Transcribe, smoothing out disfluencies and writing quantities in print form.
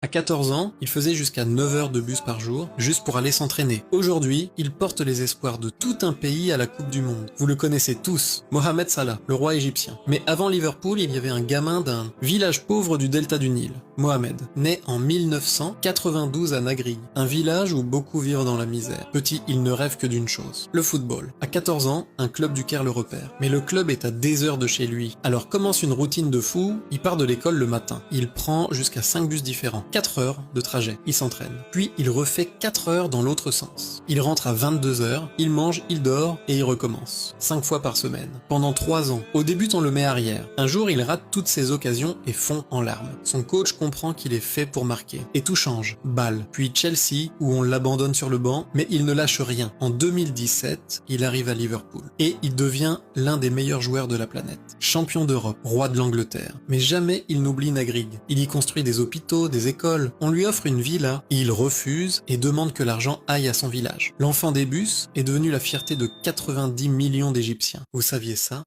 À 14 ans, il faisait jusqu'à 9 heures de bus par jour, juste pour aller s'entraîner. Aujourd'hui, il porte les espoirs de tout un pays à la Coupe du Monde. Vous le connaissez tous, Mohamed Salah, le roi égyptien. Mais avant Liverpool, il y avait un gamin d'un village pauvre du delta du Nil, Mohamed, né en 1992 à Nagrig, un village où beaucoup vivent dans la misère. Petit, il ne rêve que d'une chose, le football. À 14 ans, un club du Caire le repère. Mais le club est à des heures de chez lui. Alors commence une routine de fou, il part de l'école le matin. Il prend jusqu'à 5 bus différents. 4 heures de trajet, il s'entraîne. Puis il refait 4 heures dans l'autre sens. Il rentre à 22 heures, il mange, il dort et il recommence. 5 fois par semaine. Pendant 3 ans. Au début on le met arrière. Un jour il rate toutes ses occasions et fond en larmes. Son coach comprend qu'il est fait pour marquer. Et tout change. Bâle, puis Chelsea où on l'abandonne sur le banc, mais il ne lâche rien. En 2017, il arrive à Liverpool. Et il devient l'un des meilleurs joueurs de la planète. Champion d'Europe, roi de l'Angleterre. Mais jamais il n'oublie Nagrig. Il y construit des hôpitaux, des écoles. On lui offre une villa, il refuse et demande que l'argent aille à son village. L'enfant des bus est devenu la fierté de 90 millions d'Égyptiens. Vous saviez ça ?